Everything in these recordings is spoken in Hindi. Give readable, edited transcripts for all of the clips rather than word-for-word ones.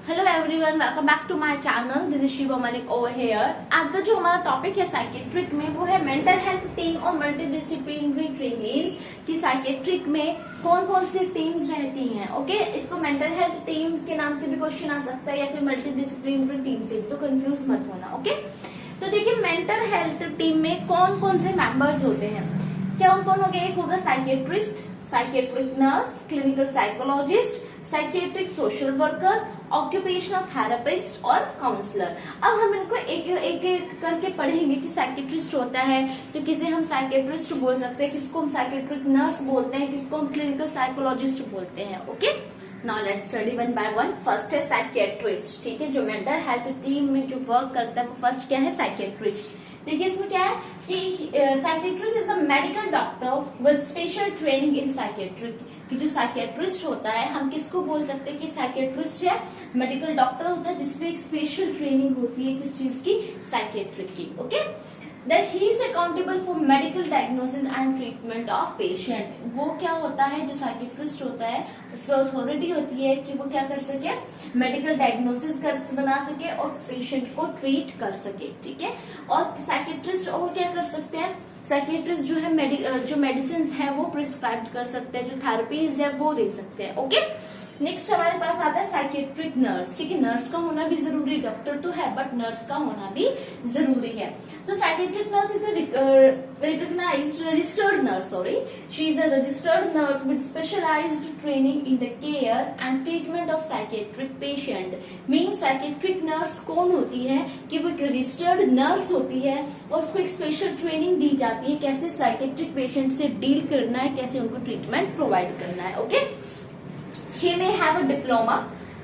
Hello everyone, welcome back to my channel. This is Shiva Malik over here. आज का जो हमारा टॉपिक है साइकेट्रिक में वो है मेंटल हेल्थ टीम और मल्टीडिसिप्लिनरी ट्रेनीज की साइकेट्रिक में कौन कौन सी टीम्स रहती हैं। ओके, इसको मेंटल हेल्थ टीम के नाम से भी क्वेश्चन आ सकता है या फिर मल्टीडिसिप्लिनरी टीम से, तो कंफ्यूज मत होना। ओके, तो देखिए मेंटल हेल्थ टीम में कौन कौन से मेंबर्स होते हैं। क्या कौन हो गया, एक होगा psychiatrist, psychiatric nurse, clinical psychologist, psychiatric social worker, occupational therapist और काउंसलर। अब हम इनको एक एक करके पढ़ेंगे कि साइकेट्रिस्ट होता है तो किसे हम साइकेट्रिस्ट बोल सकते हैं, किसको हम साइकेट्रिक नर्स बोलते हैं, किसको हम क्लिनिकल साइकोलॉजिस्ट बोलते हैं। Okay, now let's study one by one. First है साइकेट्रिस्ट। ठीक है, जो मेंटल हेल्थ टीम में जो वर्क करता है वो फर्स्ट क्या है, साइकेट्रिस्ट। देखिए इसमें क्या है कि psychiatrist is a medical doctor with special training in psychiatric. कि जो साइकेट्रिस्ट होता है हम किसको बोल सकते हैं कि साइकेट्रिस्ट है, मेडिकल डॉक्टर होता है जिसमें एक स्पेशल ट्रेनिंग होती है किस चीज की, साइकेट्रिक की। Okay, That he is accountable for medical diagnosis and treatment of patient। वो क्या होता है, जो साइकेट्रिस्ट होता है उसकी अथॉरिटी होती है कि वो क्या कर सके, मेडिकल डायग्नोसिस बना सके और पेशेंट को ट्रीट कर सके। ठीक है, और साइकेट्रिस्ट और क्या कर सकते हैं, साइकेट्रिस्ट जो है जो मेडिसिन है वो प्रिस्क्राइब कर सकते हैं, जो थेरेपीज है वो दे सकते हैं। ओके, नेक्स्ट हमारे पास आता है साइकेट्रिक नर्स। ठीक है, नर्स का होना भी जरूरी, डॉक्टर तो है बट नर्स का होना भी जरूरी है। तो psychiatric nurse is recognised registered nurse, she is a registered nurse with specialised training in the care and treatment of psychiatric patient. Mean psychiatric nurse कौन होती है कि वो एक रजिस्टर्ड नर्स होती है और उसको एक स्पेशल ट्रेनिंग दी जाती है कैसे साइकेट्रिक पेशेंट से डील करना है, कैसे उनको ट्रीटमेंट प्रोवाइड करना है। Okay, She may have a diploma।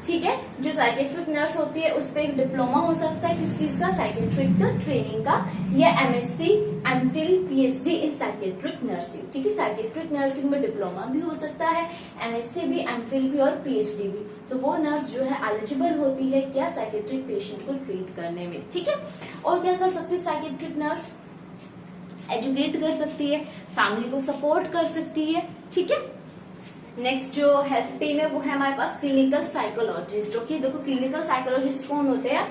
ठीक है, जो साइकेट्रिक नर्स होती है उस पर एक डिप्लोमा हो सकता है किस चीज का, साइकेट्रिक ट्रेनिंग का, या MSc, MPhil, PhD in psychiatric nursing. ठीक है, साइकेट्रिक नर्सिंग में डिप्लोमा भी हो सकता है, एमएससी भी, एमफिल भी और पीएचडी भी। तो वो नर्स जो है एलिजिबल होती है क्या, साइकेट्रिक पेशेंट को ट्रीट करने में। ठीक है, और क्या कर सकती है साइकेट्रिक नर्स, एजुकेट कर सकती है, फैमिली को सपोर्ट कर सकती है। ठीक है, नेक्स्ट जो हेल्थ टीम है वो है हमारे पास क्लिनिकल साइकोलॉजिस्ट। ओके, देखो क्लिनिकल साइकोलॉजिस्ट कौन होते हैं,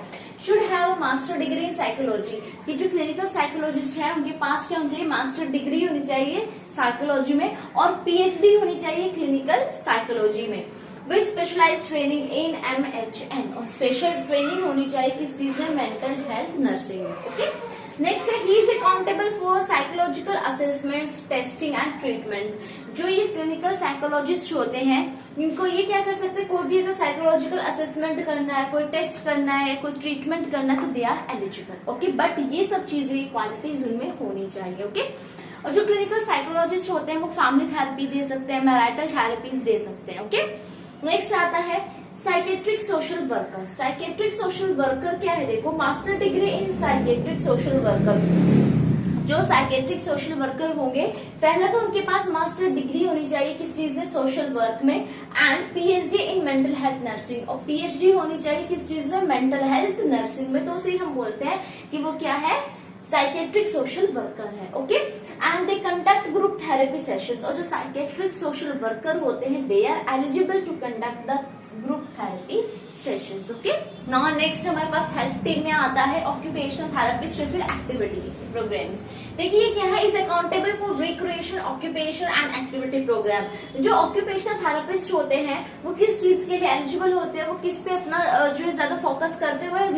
should have a master degree in psychology. कि जो क्लिनिकल साइकोलॉजिस्ट है उनके पास क्या होनी चाहिए, मास्टर डिग्री होनी चाहिए साइकोलॉजी में और पीएचडी होनी चाहिए क्लिनिकल साइकोलॉजी में with specialised training in MHN। और स्पेशल ट्रेनिंग होनी चाहिए किस चीज में, मेंटल हेल्थ नर्सिंग में। ओके, नेक्स्ट है he is accountable for psychological assessments, testing and treatment. जो ये क्लिनिकल साइकोलॉजिस्ट होते हैं इनको ये क्या कर सकते हैं, कोई भी अगर साइकोलॉजिकल असेसमेंट करना है, कोई टेस्ट करना है, कोई ट्रीटमेंट करना है तो they are eligible. Okay, but ये सब चीजें क्वालिटीज उनमें होनी चाहिए। ओके, और जो क्लिनिकल साइकोलॉजिस्ट होते हैं वो फैमिली थेरेपी दे सकते हैं, मैरिटल थेरेपीज दे सकते हैं। ओके, नेक्स्ट आता है psychiatric social worker. Psychiatric social worker क्या है, देखो master degree in psychiatric social worker. जो साइकेट्रिक सोशल वर्कर होंगे पहले तो उनके पास मास्टर डिग्री होनी चाहिए किस चीज में, सोशल वर्क में, and PhD in mental health nursing. और पीएचडी होनी चाहिए किस चीज में, मेंटल हेल्थ नर्सिंग में। तो उसे हम बोलते हैं कि वो क्या है, साइकेट्रिक सोशल वर्कर है। Okay, and they conduct group therapy sessions. और जो साइकेट्रिक सोशल वर्कर होते हैं they are eligible to conduct the group therapy sessions. Okay, now next हमारे पास हेल्थ टीम में आता है ऑक्यूपेशनल थेरेपिस्ट फिर एक्टिविटी प्रोग्राम्स। देखिए क्या है, is accountable for recreation, occupation and activity programme. जो ऑक्यूपेशनल थेरेपिस्ट होते हैं वो किस चीज के लिए एलिजिबल होते हैं, वो किस पे अपना जो है ज्यादा फोकस करते हुए,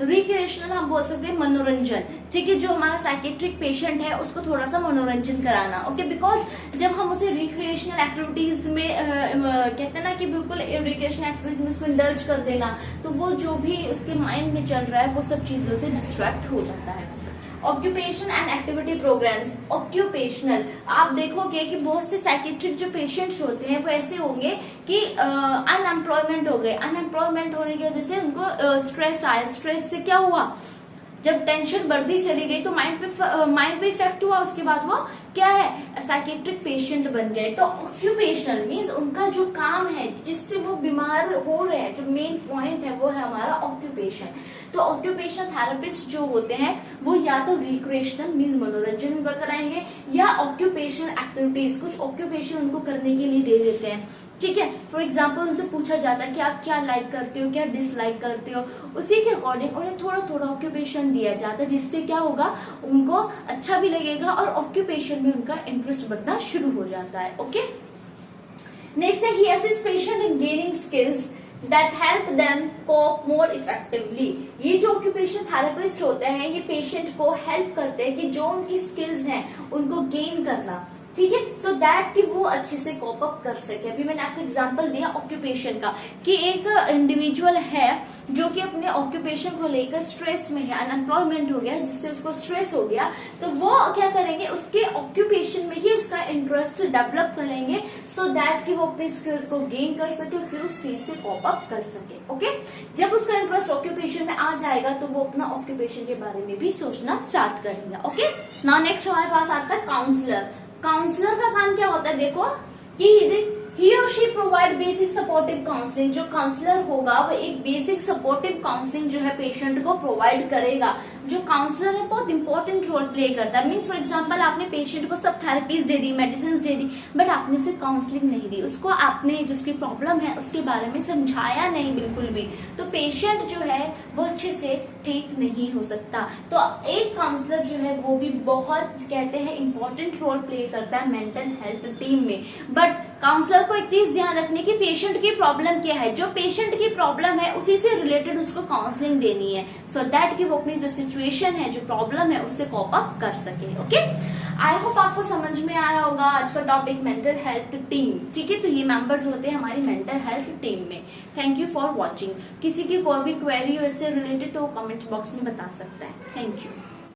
रिक्रिएशनल हम बोल सकते हैं मनोरंजन। ठीक है, जो हमारा साइकेट्रिक पेशेंट है उसको थोड़ा सा मनोरंजन कराना। ओके, बिकॉज जब हम उसे रिक्रिएशनल एक्टिविटीज में कहते हैं ना कि बिल्कुल रिक्रिएशनल एक्टिविटीज में उसको इंडल्ज कर देना, तो वो जो भी उसके माइंड में चल रहा है वो सब चीजों से डिस्ट्रैक्ट हो जाता है। Occupation and activity programs. Occupational आप देखोगे कि बहुत से साइकेट्रिक जो पेशेंट्स होते हैं वो ऐसे होंगे कि अनएम्प्लॉयमेंट हो गए। अनएम्प्लॉयमेंट होने की वजह से उनको स्ट्रेस आया। स्ट्रेस से क्या हुआ, जब टेंशन बढ़ती चली गई तो माइंड पे इफेक्ट हुआ, उसके बाद वो क्या है, साइकेट्रिक पेशेंट बन गए। तो ऑक्यूपेशनल मीन्स उनका जो काम है जिससे वो बीमार हो रहे हैं, जो मेन पॉइंट है वो है हमारा ऑक्यूपेशन। तो ऑक्यूपेशनल थेरेपिस्ट जो होते हैं वो या तो रिक्रिएशनल मीन्स मनोरंजन उनका कराएंगे या ऑक्यूपेशनल एक्टिविटीज कुछ ऑक्यूपेशन उनको करने के लिए दे देते हैं। ठीक है। फॉर एग्जाम्पल उनसे पूछा जाता है कि आप क्या लाइक करते हो, क्या डिसलाइक करते हो, उसी के अकॉर्डिंग उन्हें थोड़ा थोड़ा ऑक्यूपेशन दिया जाता है, जिससे क्या होगा, उनको अच्छा भी लगेगा और ऑक्यूपेशन में उनका इंटरेस्ट बढ़ना शुरू हो जाता है। ओके, नेक्स्ट है, he assist patient in gaining skills that help them cope more effectively। ये जो ऑक्यूपेशन थेरेपिस्ट होते हैं, ये पेशेंट को हेल्प करते हैं कि जो उनकी स्किल्स हैं उनको गेन करना, ठीक है, सो दैट कि वो अच्छे से कोप अप कर सके। अभी मैंने आपको एग्जांपल दिया ऑक्यूपेशन का कि एक इंडिविजुअल है जो कि अपने ऑक्यूपेशन को लेकर स्ट्रेस में है, अनएम्प्लॉयमेंट हो गया जिससे उसको स्ट्रेस हो गया, तो वो क्या करेंगे, उसके ऑक्यूपेशन में ही उसका इंटरेस्ट डेवलप करेंगे सो दैट कि वो अपनी स्किल्स को गेन कर सके, फिर उस चीज से कोप अप कर सके। ओके, जब उसका इंटरेस्ट ऑक्यूपेशन में आ जाएगा तो वो अपना ऑक्यूपेशन के बारे में भी सोचना स्टार्ट करेगा। ओके, नाउ नेक्स्ट हमारे पास आता है काउंसलर। काउंसलर का काम क्या होता है, देखो कि ही और she provide basic supportive counselling. जो काउंसलर होगा वो एक बेसिक सपोर्टिव काउंसलिंग जो है पेशेंट को प्रोवाइड करेगा। जो काउंसलर है बहुत इंपॉर्टेंट रोल प्ले करता है। मीन्स फॉर एग्जांपल आपने पेशेंट को सब therapies they the, medicine they the, but आपने उसे काउंसलिंग नहीं दी, उसको आपने जो उसकी प्रॉब्लम है उसके बारे में समझाया नहीं बिल्कुल भी, तो पेशेंट जो है वो अच्छे से ठीक नहीं हो सकता। तो एक काउंसलर जो है वो भी बहुत कहते हैं इंपॉर्टेंट रोल प्ले करता है मेंटल हेल्थ टीम में। बट काउंसलर को एक चीज ध्यान रखने की, पेशेंट की प्रॉब्लम क्या है, जो पेशेंट की प्रॉब्लम है उसी से रिलेटेड उसको काउंसलिंग देनी है, सो दैट कि वो अपनी जो सिचुएशन है, जो प्रॉब्लम है, उससे कॉप अप कर सके। ओके, आई होप आपको समझ में आया होगा आज का टॉपिक मेंटल हेल्थ टीम। ठीक है, तो ये मेंबर्स होते हैं हमारी मेंटल हेल्थ टीम में। Thank you for watching. किसी की कोई भी क्वेरी हो इससे रिलेटेड तो वो कमेंट बॉक्स में बता सकता है। Thank you.